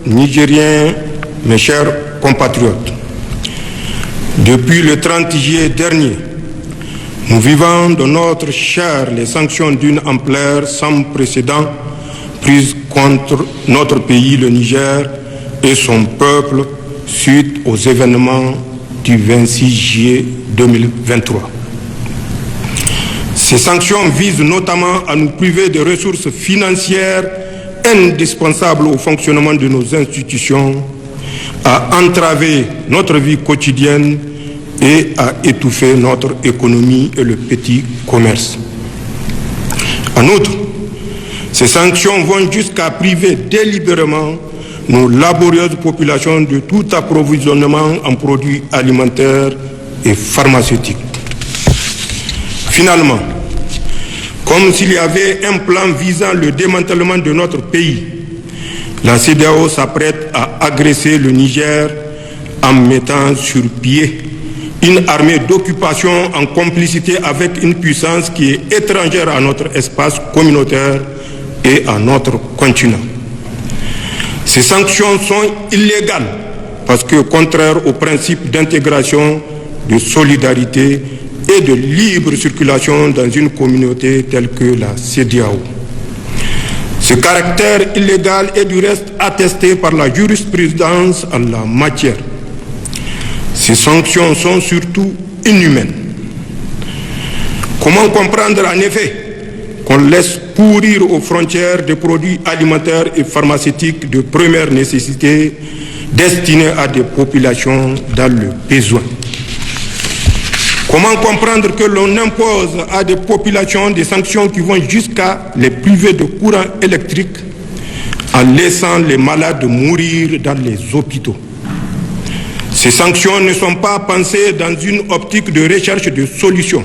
Nigériens, mes chers compatriotes, depuis le 30 juillet dernier, nous vivons de notre chair les sanctions d'une ampleur sans précédent prises contre notre pays, le Niger, et son peuple suite aux événements du 26 juillet 2023. Ces sanctions visent notamment à nous priver de ressources financières indispensables au fonctionnement de nos institutions, à entraver notre vie quotidienne et à étouffer notre économie et le petit commerce. En outre, ces sanctions vont jusqu'à priver délibérément nos laborieuses populations de tout approvisionnement en produits alimentaires et pharmaceutiques. Finalement, comme s'il y avait un plan visant le démantèlement de notre pays, la CEDEAO s'apprête à agresser le Niger en mettant sur pied une armée d'occupation en complicité avec une puissance qui est étrangère à notre espace communautaire et à notre continent. Ces sanctions sont illégales parce que contraires au principe d'intégration, de solidarité et de libre circulation dans une communauté telle que la CEDEAO. Ce caractère illégal est du reste attesté par la jurisprudence en la matière. Ces sanctions sont surtout inhumaines. Comment comprendre en effet qu'on laisse pourrir aux frontières des produits alimentaires et pharmaceutiques de première nécessité destinés à des populations dans le besoin? Comment comprendre que l'on impose à des populations des sanctions qui vont jusqu'à les priver de courant électrique en laissant les malades mourir dans les hôpitaux? Ces sanctions ne sont pas pensées dans une optique de recherche de solutions,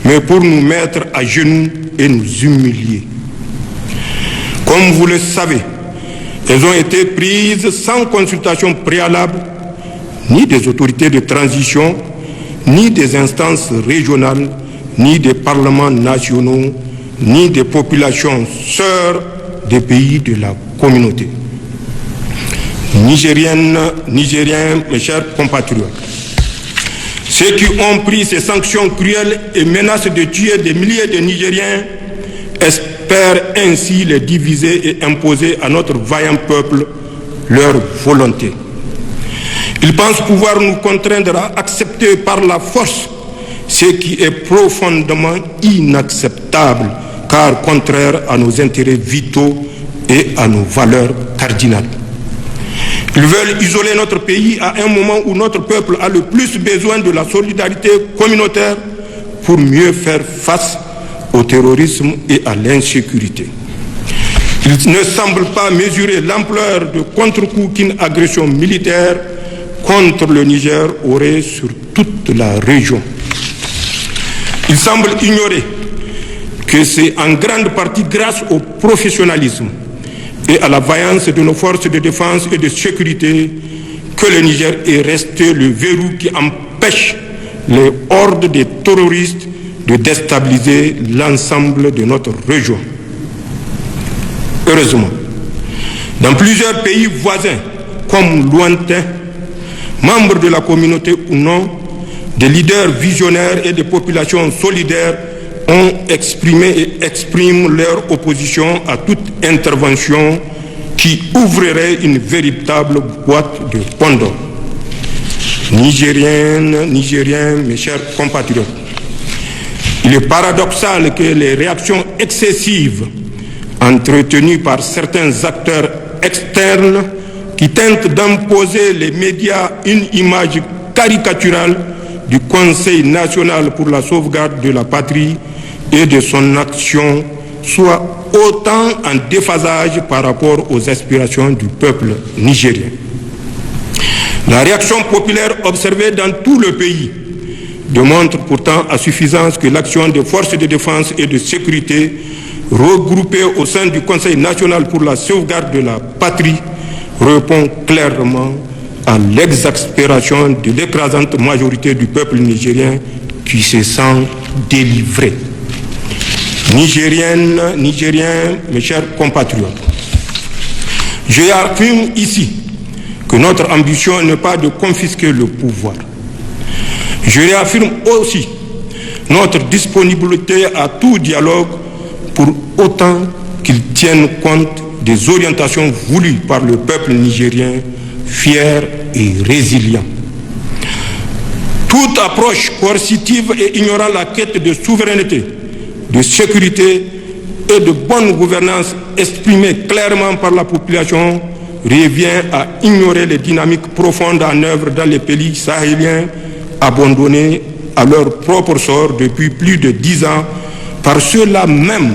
mais pour nous mettre à genoux et nous humilier. Comme vous le savez, elles ont été prises sans consultation préalable, ni des autorités de transition, ni des instances régionales, ni des parlements nationaux, ni des populations sœurs des pays de la communauté. Nigériennes, Nigériens, mes chers compatriotes, ceux qui ont pris ces sanctions cruelles et menacent de tuer des milliers de Nigériens espèrent ainsi les diviser et imposer à notre vaillant peuple leur volonté. Ils pensent pouvoir nous contraindre à accepter par la force ce qui est profondément inacceptable, car contraire à nos intérêts vitaux et à nos valeurs cardinales. Ils veulent isoler notre pays à un moment où notre peuple a le plus besoin de la solidarité communautaire pour mieux faire face au terrorisme et à l'insécurité. Ils ne semblent pas mesurer l'ampleur de contre-coup qu'une agression militaire contre le Niger aurait sur toute la région. Ils semblent ignorer que c'est en grande partie grâce au professionnalisme et à la vaillance de nos forces de défense et de sécurité que le Niger est resté le verrou qui empêche les hordes de terroristes de déstabiliser l'ensemble de notre région. Heureusement, dans plusieurs pays voisins, comme lointains, membres de la communauté ou non, des leaders visionnaires et des populations solidaires ont exprimé et expriment leur opposition à toute intervention qui ouvrirait une véritable boîte de Pandore. Nigériennes, Nigériens, mes chers compatriotes, il est paradoxal que les réactions excessives entretenues par certains acteurs externes qui tentent d'imposer les médias une image caricaturale du Conseil national pour la sauvegarde de la patrie et de son action soit autant en déphasage par rapport aux aspirations du peuple nigérien. La réaction populaire observée dans tout le pays démontre pourtant à suffisance que l'action des forces de défense et de sécurité regroupées au sein du Conseil national pour la sauvegarde de la patrie répond clairement à l'exaspération de l'écrasante majorité du peuple nigérien qui se sent délivré. Nigériennes, Nigériens, mes chers compatriotes, Je affirme ici que notre ambition n'est pas de confisquer le pouvoir. Je réaffirme aussi notre disponibilité à tout dialogue pour autant qu'il tienne compte des orientations voulues par le peuple nigérien, fier et résilient. Toute approche coercitive et ignorant la quête de souveraineté, de sécurité et de bonne gouvernance exprimée clairement par la population revient à ignorer les dynamiques profondes en œuvre dans les pays sahéliens abandonnés à leur propre sort depuis plus de 10 ans par ceux-là même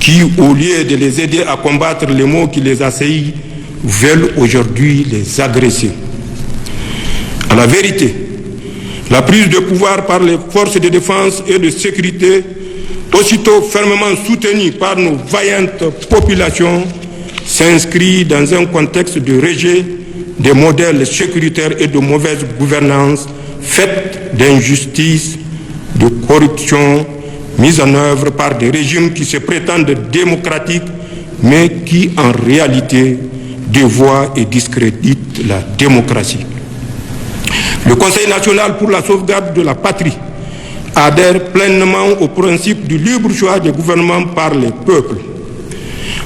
qui, au lieu de les aider à combattre les maux qui les assaillent, veulent aujourd'hui les agresser. À la vérité, la prise de pouvoir par les forces de défense et de sécurité, aussitôt fermement soutenue par nos vaillantes populations, s'inscrit dans un contexte de rejet des modèles sécuritaires et de mauvaise gouvernance faite d'injustice, de corruption, mise en œuvre par des régimes qui se prétendent démocratiques, mais qui en réalité dévoient et discréditent la démocratie. Le Conseil national pour la sauvegarde de la patrie adhère pleinement au principe du libre choix des gouvernements par les peuples.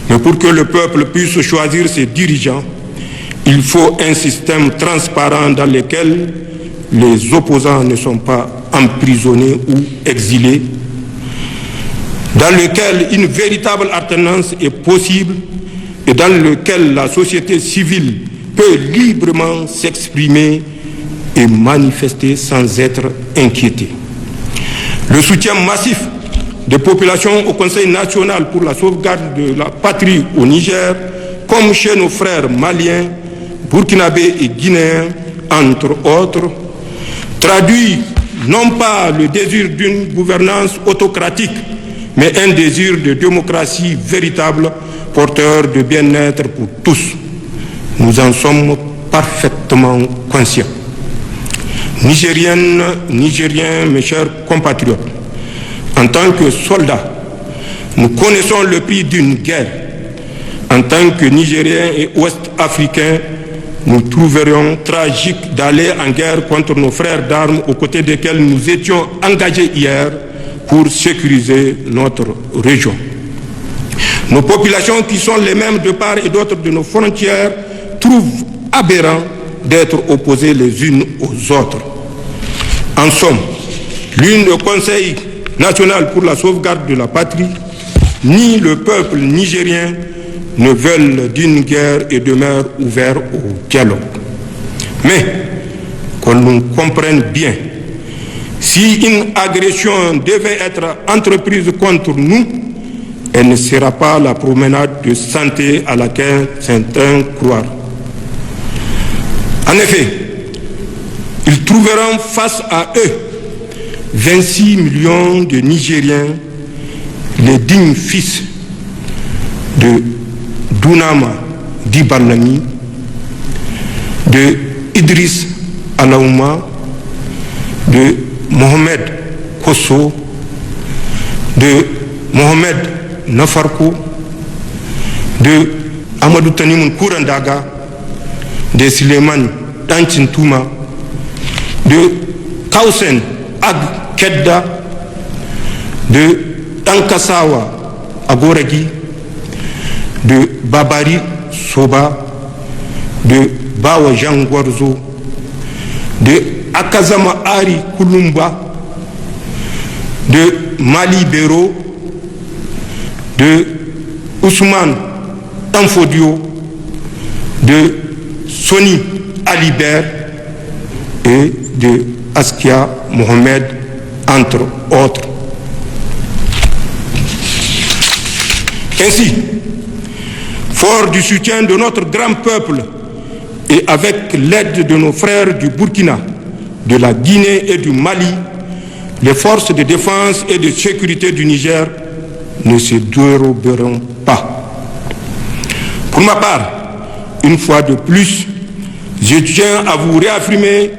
Mais pour que le peuple puisse choisir ses dirigeants, il faut un système transparent dans lequel les opposants ne sont pas emprisonnés ou exilés, dans lequel une véritable alternance est possible et dans lequel la société civile peut librement s'exprimer et manifester sans être inquiétée. Le soutien massif des populations au Conseil national pour la sauvegarde de la patrie au Niger, comme chez nos frères maliens, burkinabés et guinéens, entre autres, traduit non pas le désir d'une gouvernance autocratique, mais un désir de démocratie véritable, porteur de bien-être pour tous. Nous en sommes parfaitement conscients. Nigériennes, Nigériens, mes chers compatriotes, en tant que soldats, nous connaissons le prix d'une guerre. En tant que Nigériens et Ouest-Africains, nous trouverions tragique d'aller en guerre contre nos frères d'armes aux côtés desquels nous étions engagés hier pour sécuriser notre région. Nos populations, qui sont les mêmes de part et d'autre de nos frontières, trouvent aberrant d'être opposées les unes aux autres. En somme, ni le Conseil national pour la sauvegarde de la patrie, ni le peuple nigérien ne veulent d'une guerre et demeurent ouverts au dialogue. Mais, qu'on nous comprenne bien, si une agression devait être entreprise contre nous, elle ne sera pas la promenade de santé à laquelle certains croient. En effet, ils trouveront face à eux 26 millions de Nigériens, les dignes fils de Dunama Dibalami, de Idriss Alaouma, de Mohamed Kosso, de Mohamed Nafarko, de Amadou Tanimoun Kourandaga, de Suleiman Tanchintouma, de Kausen Ag Kedda, de Tankasawa Agoragi, de Babari Soba, de Bawa Jangwarzo, de Akazama Ari Kulumba, de Mali Bero, de Ousmane Tanfodio, de Soni Alibert et de Askia Mohamed, entre autres. Ainsi, fort du soutien de notre grand peuple et avec l'aide de nos frères du Burkina, de la Guinée et du Mali, les forces de défense et de sécurité du Niger ne se déroberont pas. Pour ma part, une fois de plus, je tiens à vous réaffirmer,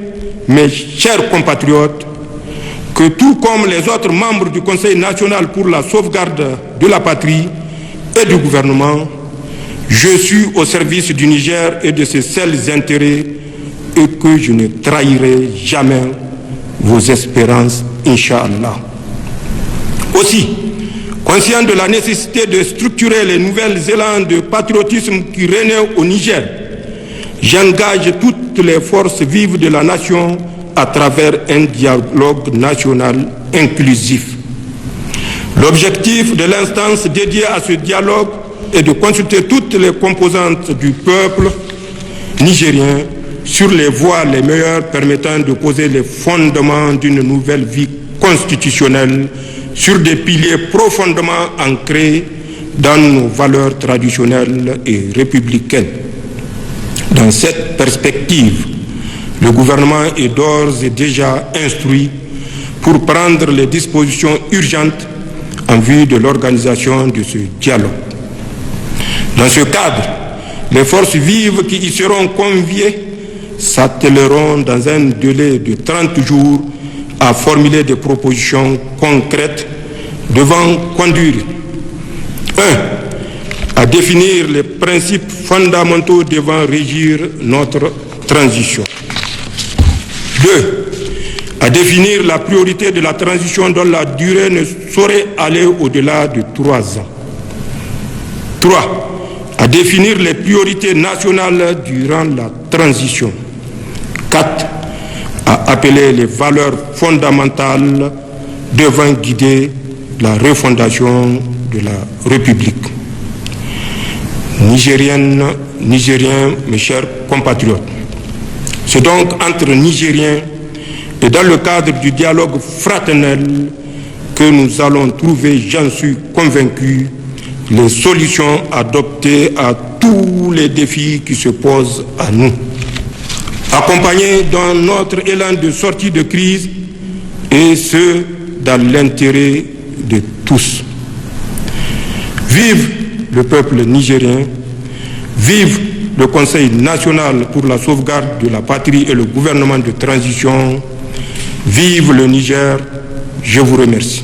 mes chers compatriotes, que tout comme les autres membres du Conseil national pour la sauvegarde de la patrie et du gouvernement, Je suis au service du Niger et de ses seuls intérêts et que je ne trahirai jamais vos espérances, Inch'Allah. Aussi, conscient de la nécessité de structurer les nouvelles élans de patriotisme qui règnent au Niger, j'engage toutes les forces vives de la nation à travers un dialogue national inclusif. L'objectif de l'instance dédiée à ce dialogue est de consulter toutes les composantes du peuple nigérien sur les voies les meilleures permettant de poser les fondements d'une nouvelle vie constitutionnelle sur des piliers profondément ancrés dans nos valeurs traditionnelles et républicaines. Dans cette perspective, le gouvernement est d'ores et déjà instruit pour prendre les dispositions urgentes en vue de l'organisation de ce dialogue. Dans ce cadre, les forces vives qui y seront conviées s'attelleront dans un délai de 30 jours à formuler des propositions concrètes devant conduire 1. À définir les principes fondamentaux devant régir notre transition. 2. À définir la priorité de la transition dont la durée ne saurait aller au-delà de 3 ans. 3. À définir les priorités nationales durant la transition. 4. À appeler les valeurs fondamentales devant guider la refondation de la République. Nigériennes, Nigériens, mes chers compatriotes, c'est donc entre Nigériens et dans le cadre du dialogue fraternel que nous allons trouver, j'en suis convaincu, les solutions adoptées à tous les défis qui se posent à nous. Accompagnés dans notre élan de sortie de crise et ce, dans l'intérêt de tous. Vive le peuple nigérien, vive le Conseil national pour la sauvegarde de la patrie et le gouvernement de transition, vive le Niger, je vous remercie.